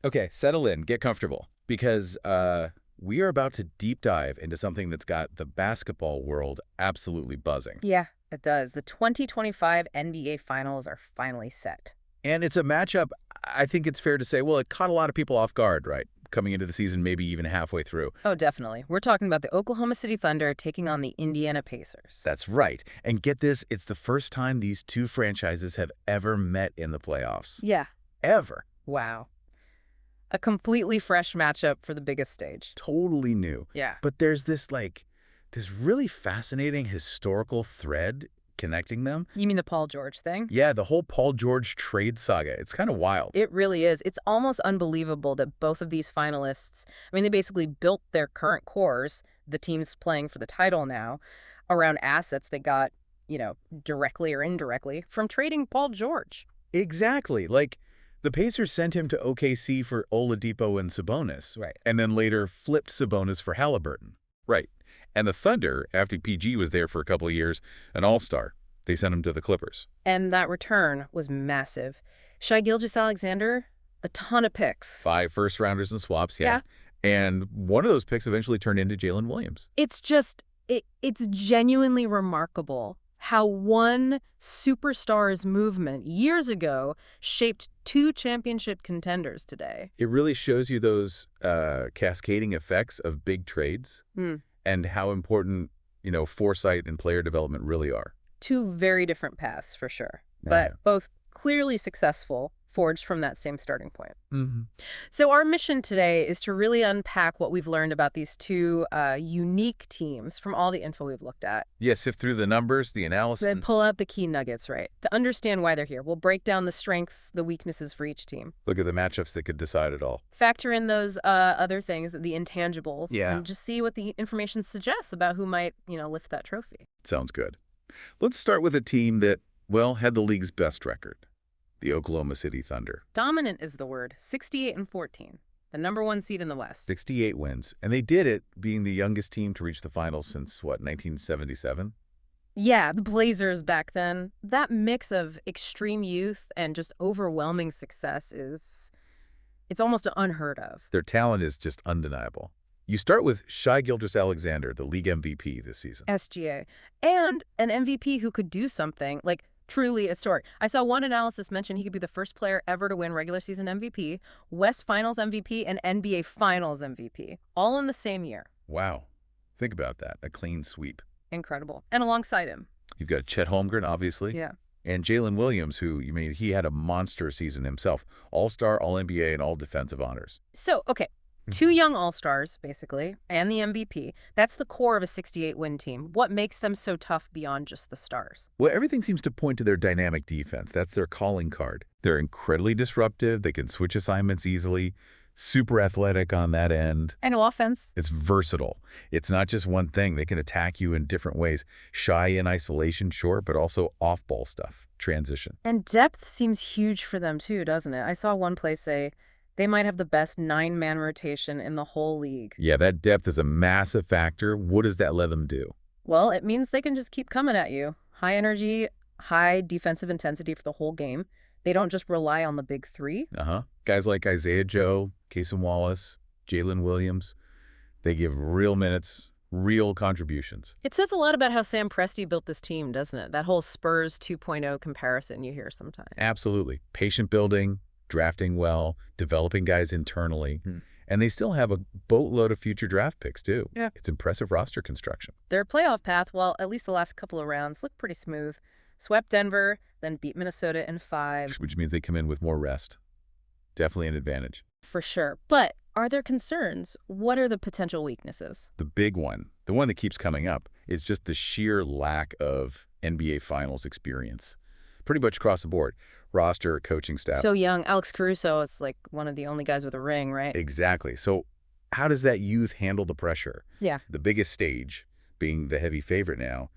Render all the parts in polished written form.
Okay, settle in, get comfortable, because we are about to deep dive into something that's got the basketball world absolutely buzzing. Yeah, it does. The 2025 NBA Finals are finally set. And it's a matchup, I think it's fair to say, well, it caught a lot of people off guard, right? Coming into the season, maybe even halfway through. Oh, definitely. We're talking about the Oklahoma City Thunder taking on the Indiana Pacers. That's right. And get this, it's the first time these two franchises have ever met in the playoffs. Yeah. Ever. Wow. A completely fresh matchup for the biggest stage. Totally new. Yeah. But there's this really fascinating historical thread connecting them. You mean the Paul George thing? Yeah, the whole Paul George trade saga. It's kind of wild. It really is. It's almost unbelievable that both of these finalists, I mean, they basically built their current cores, the teams playing for the title now, around assets they got, directly or indirectly from trading Paul George. Exactly. Like, the Pacers sent him to OKC for Oladipo and Sabonis. Right. And then later flipped Sabonis for Halliburton. Right. And the Thunder, after PG was there for a couple of years, an all-star, they sent him to the Clippers. And that return was massive. Shai Gilgeous-Alexander, a ton of picks. 5 first-rounders and swaps, yeah. And one of those picks eventually turned into Jalen Williams. It's just, it's genuinely remarkable how one superstar's movement years ago shaped 2 championship contenders today. It really shows you those cascading effects of big trades and how important, foresight and player development really are. 2 very different paths, for sure, Yeah. but both clearly successful, forged from that same starting point. Mm-hmm. So our mission today is to really unpack what we've learned about these 2 unique teams from all the info we've looked at. Yeah, sift through the numbers, the analysis. Then pull out the key nuggets, right, to understand why they're here. We'll break down the strengths, the weaknesses for each team. Look at the matchups that could decide it all. Factor in those other things, the intangibles, Yeah. and just see what the information suggests about who might, lift that trophy. Sounds good. Let's start with a team that, well, had the league's best record, the Oklahoma City Thunder. Dominant is the word, 68-14, the #1 seed in the West. 68 wins. And they did it being the youngest team to reach the finals since, 1977? Yeah, the Blazers back then. That mix of extreme youth and just overwhelming success it's almost unheard of. Their talent is just undeniable. You start with Shai Gilgeous-Alexander, the league MVP this season. SGA. And an MVP who could do something, like truly historic. I saw one analysis mention he could be the first player ever to win regular season MVP, West Finals MVP, and NBA Finals MVP, all in the same year. Wow. Think about that. A clean sweep. Incredible. And alongside him. You've got Chet Holmgren, obviously. Yeah. And Jalen Williams, who, he had a monster season himself. All-Star, All-NBA, and all defensive honors. So, okay. 2 young all-stars, basically, and the MVP. That's the core of a 68-win team. What makes them so tough beyond just the stars? Well, everything seems to point to their dynamic defense. That's their calling card. They're incredibly disruptive. They can switch assignments easily. Super athletic on that end. And offense. It's versatile. It's not just one thing. They can attack you in different ways. Shy in isolation, sure, but also off-ball stuff, transition. And depth seems huge for them, too, doesn't it? I saw one place say they might have the best 9-man rotation in the whole league. Yeah, that depth is a massive factor. What does that let them do? Well, it means they can just keep coming at you. High energy, high defensive intensity for the whole game. They don't just rely on the big 3. Guys like Isaiah Joe, Cason Wallace, Jalen Williams, they give real minutes, real contributions. It says a lot about how Sam Presti built this team, doesn't it? That whole Spurs 2.0 comparison you hear sometimes. Absolutely. Patient building, drafting well, developing guys internally. And they still have a boatload of future draft picks, too. Yeah. It's impressive roster construction. Their playoff path, well, at least the last couple of rounds, looked pretty smooth. Swept Denver, then beat Minnesota in 5. Which means they come in with more rest. Definitely an advantage. For sure. But are there concerns? What are the potential weaknesses? The big one, the one that keeps coming up, is just the sheer lack of NBA Finals experience. Pretty much across the board. Roster, coaching staff. So young. Alex Caruso is like one of the only guys with a ring, right? Exactly. So how does that youth handle the pressure? Yeah. The biggest stage, being the heavy favorite now,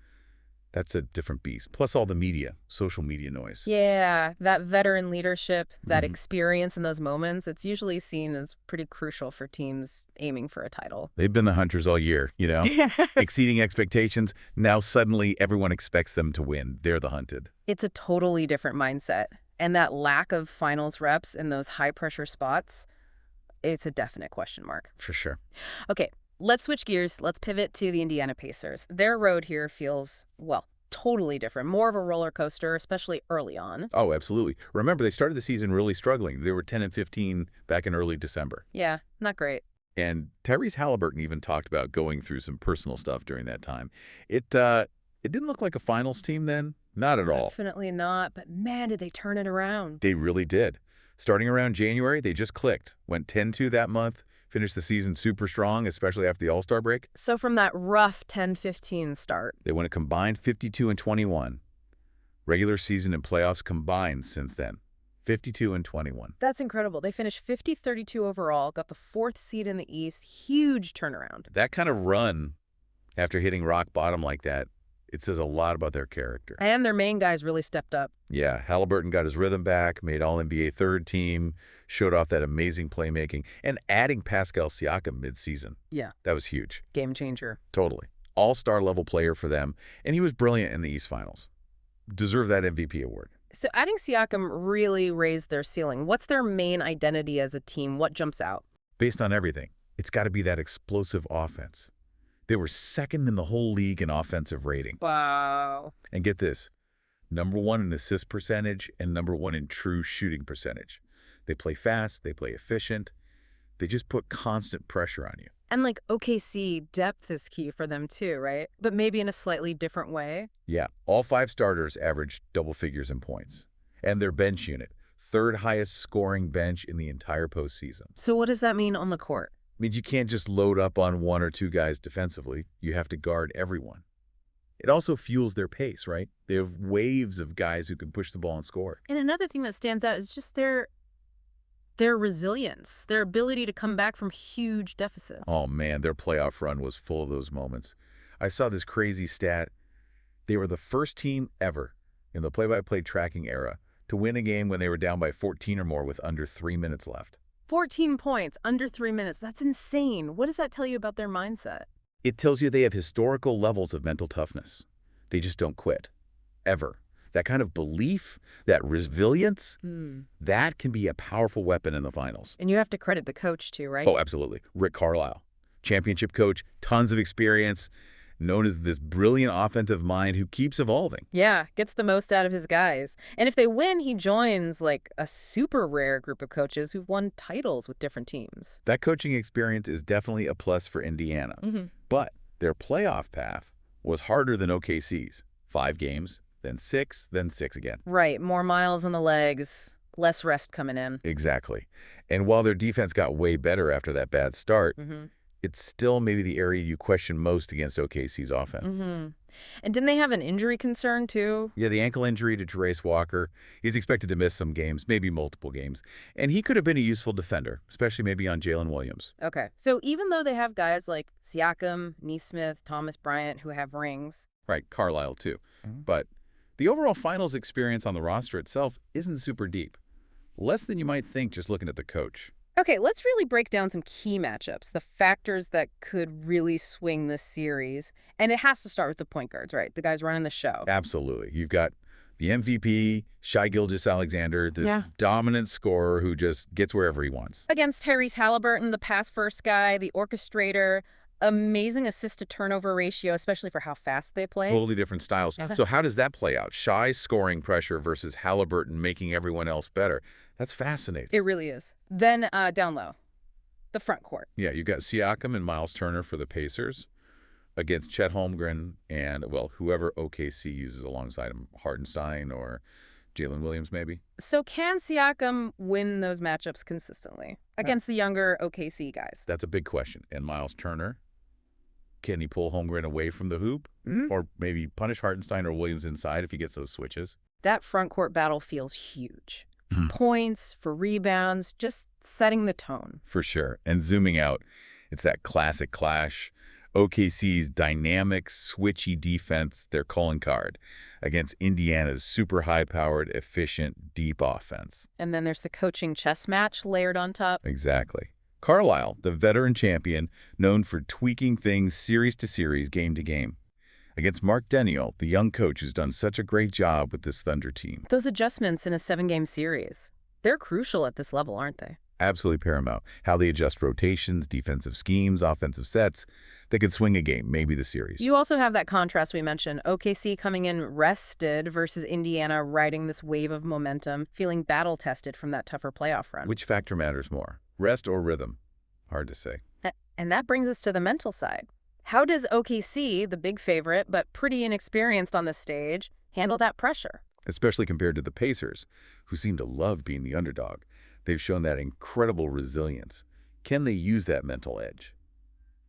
that's a different beast. Plus all the media, social media noise. Yeah, that veteran leadership, that experience in those moments, it's usually seen as pretty crucial for teams aiming for a title. They've been the hunters all year, exceeding expectations. Now suddenly everyone expects them to win. They're the hunted. It's a totally different mindset. And that lack of finals reps in those high-pressure spots, It's a definite question mark. For sure. Okay, let's switch gears. Let's pivot to the Indiana Pacers. Their road here feels, well, totally different. More of a roller coaster, especially early on. Oh, absolutely. Remember, they started the season really struggling. They were 10-15 back in early December. Yeah, not great. And Tyrese Halliburton even talked about going through some personal stuff during that time. It didn't look like a finals team then. Not at all. Definitely not, but man, did they turn it around. They really did. Starting around January, they just clicked. Went 10-2 that month, finished the season super strong, especially after the All-Star break. So from that rough 10-15 start. They went a combined 52-21. Regular season and playoffs combined since then. 52-21. That's incredible. They finished 50-32 overall, got the 4th seed in the East. Huge turnaround. That kind of run, after hitting rock bottom like that, it says a lot about their character. And their main guys really stepped up. Yeah, Halliburton got his rhythm back, made All-NBA third team, showed off that amazing playmaking, and adding Pascal Siakam midseason. Yeah. That was huge. Game changer. Totally. All-star level player for them, and he was brilliant in the East Finals. Deserved that MVP award. So adding Siakam really raised their ceiling. What's their main identity as a team? What jumps out? Based on everything, it's got to be that explosive offense. They were second in the whole league in offensive rating. Wow. And get this, #1 in assist percentage and #1 in true shooting percentage. They play fast, they play efficient, they just put constant pressure on you. And like OKC, depth is key for them too, right? But maybe in a slightly different way. Yeah, all 5 starters averaged double figures in points. And their bench unit, 3rd highest scoring bench in the entire postseason. So what does that mean on the court? Means you can't just load up on 1 or 2 guys defensively. You have to guard everyone. It also fuels their pace, right? They have waves of guys who can push the ball and score. And another thing that stands out is just their resilience, their ability to come back from huge deficits. Oh man, their playoff run was full of those moments. I saw this crazy stat. They were the first team ever in the play-by-play tracking era to win a game when they were down by 14 or more with under 3 minutes left. 14 points, under 3 minutes. That's insane. What does that tell you about their mindset? It tells you they have historical levels of mental toughness. They just don't quit. Ever. That kind of belief, that resilience, that can be a powerful weapon in the finals. And you have to credit the coach too, right? Oh, absolutely. Rick Carlisle, championship coach, tons of experience, known as this brilliant offensive mind who keeps evolving. Yeah, gets the most out of his guys. And if they win, he joins like a super rare group of coaches who've won titles with different teams. That coaching experience is definitely a plus for Indiana. But their playoff path was harder than OKC's. 5 games, then 6, then 6 again. Right, more miles on the legs, less rest coming in. Exactly. And while their defense got way better after that bad start, it's still maybe the area you question most against OKC's offense. And didn't they have an injury concern too? Yeah, the ankle injury to Jarace Walker. He's expected to miss some games, maybe multiple games. And he could have been a useful defender, especially maybe on Jalen Williams. Okay. So even though they have guys like Siakam, Nesmith, Thomas Bryant who have rings. Right, Carlisle too. But the overall finals experience on the roster itself isn't super deep. Less than you might think just looking at the coach. Okay, let's really break down some key matchups, the factors that could really swing this series. And it has to start with the point guards, right? The guys running the show. Absolutely. You've got the MVP, Shai Gilgeous-Alexander, this dominant scorer who just gets wherever he wants. Against Tyrese Halliburton, the pass-first guy, the orchestrator, amazing assist-to-turnover ratio, especially for how fast they play. Totally different styles. So how does that play out? Shai scoring pressure versus Halliburton making everyone else better. That's fascinating. It really is. Then down low, the front court. Yeah, you got Siakam and Miles Turner for the Pacers against Chet Holmgren and, well, whoever OKC uses alongside him, Hartenstein or Jalen Williams maybe. So can Siakam win those matchups consistently against the younger OKC guys? That's a big question. And Miles Turner, can he pull Holmgren away from the hoop? Or maybe punish Hartenstein or Williams inside if he gets those switches? That front court battle feels huge. For points, for rebounds, just setting the tone. For sure. And zooming out, it's that classic clash. OKC's dynamic, switchy defense, their calling card, against Indiana's super high-powered, efficient, deep offense. And then there's the coaching chess match layered on top. Exactly. Carlisle, the veteran champion, known for tweaking things series to series, game to game. Against Mark Daniel, the young coach who's done such a great job with this Thunder team. Those adjustments in a 7-game series, they're crucial at this level, aren't they? Absolutely paramount. How they adjust rotations, defensive schemes, offensive sets. They could swing a game, maybe the series. You also have that contrast we mentioned. OKC coming in rested versus Indiana riding this wave of momentum, feeling battle-tested from that tougher playoff run. Which factor matters more, rest or rhythm? Hard to say. And that brings us to the mental side. How does OKC, the big favorite, but pretty inexperienced on the stage, handle that pressure? Especially compared to the Pacers, who seem to love being the underdog. They've shown that incredible resilience. Can they use that mental edge?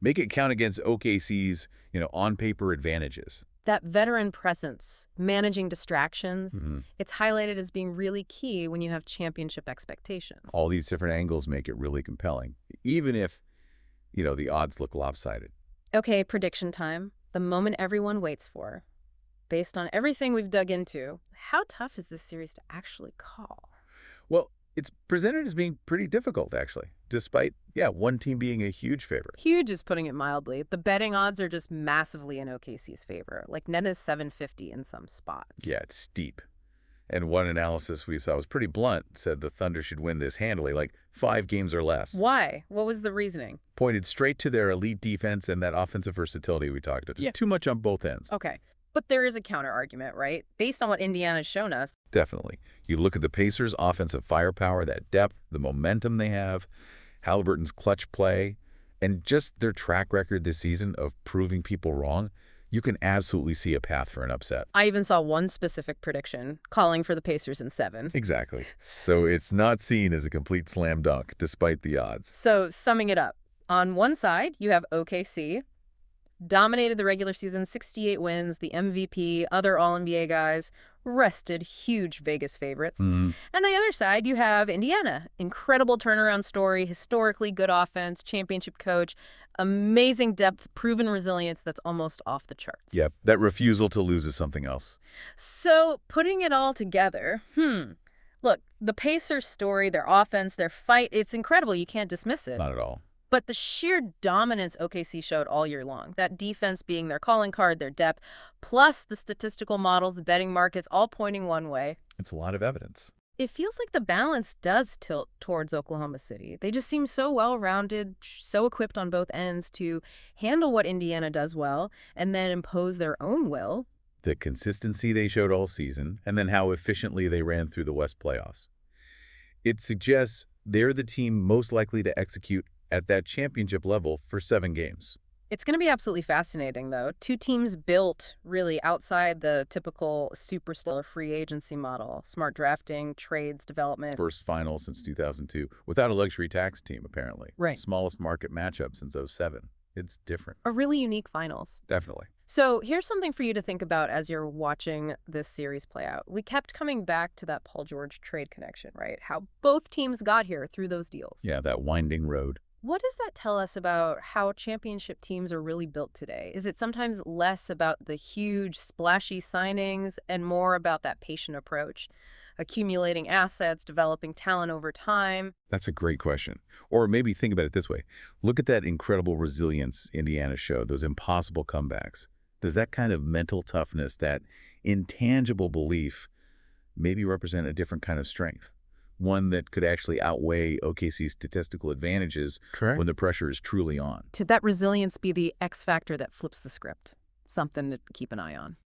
Make it count against OKC's, on-paper advantages. That veteran presence, managing distractions, Mhm. it's highlighted as being really key when you have championship expectations. All these different angles make it really compelling, even if, the odds look lopsided. Okay, prediction time. The moment everyone waits for. Based on everything we've dug into, how tough is this series to actually call? Well, it's presented as being pretty difficult, actually, despite, one team being a huge favorite. Huge is putting it mildly. The betting odds are just massively in OKC's favor. Like net is 750 in some spots. Yeah, it's steep. And one analysis we saw was pretty blunt, said the Thunder should win this handily, like 5 games or less. Why? What was the reasoning? Pointed straight to their elite defense and that offensive versatility we talked about. Yeah. Too much on both ends. Okay. But there is a counter argument, right? Based on what Indiana's shown us. Definitely. You look at the Pacers' offensive firepower, that depth, the momentum they have, Halliburton's clutch play, and just their track record this season of proving people wrong, you can absolutely see a path for an upset. I even saw one specific prediction, calling for the Pacers in 7. Exactly. So it's not seen as a complete slam dunk, despite the odds. So summing it up, on one side, you have OKC, dominated the regular season, 68 wins, the MVP, other All-NBA guys, rested, huge Vegas favorites. Mm-hmm. And on the other side, you have Indiana. Incredible turnaround story, historically good offense, championship coach, amazing depth, proven resilience that's almost off the charts. Yep, that refusal to lose is something else. So putting it all together, look, the Pacers' story, their offense, their fight, it's incredible. You can't dismiss it. Not at all. But the sheer dominance OKC showed all year long, that defense being their calling card, their depth, plus the statistical models, the betting markets, all pointing one way. It's a lot of evidence. It feels like the balance does tilt towards Oklahoma City. They just seem so well-rounded, so equipped on both ends to handle what Indiana does well and then impose their own will. The consistency they showed all season, and then how efficiently they ran through the West playoffs. It suggests they're the team most likely to execute at that championship level for 7 games. It's going to be absolutely fascinating, though. 2 teams built really outside the typical superstar free agency model. Smart drafting, trades, development. First final since 2002, without a luxury tax team, apparently. Right. Smallest market matchup since '07. It's different. A really unique finals. Definitely. So here's something for you to think about as you're watching this series play out. We kept coming back to that Paul George trade connection, right? How both teams got here through those deals. Yeah, that winding road. What does that tell us about how championship teams are really built today? Is it sometimes less about the huge, splashy signings and more about that patient approach, accumulating assets, developing talent over time? That's a great question. Or maybe think about it this way. Look at that incredible resilience Indiana showed, those impossible comebacks. Does that kind of mental toughness, that intangible belief, maybe represent a different kind of strength? One that could actually outweigh OKC's statistical advantages when the pressure is truly on. Could that resilience be the X factor that flips the script? Something to keep an eye on.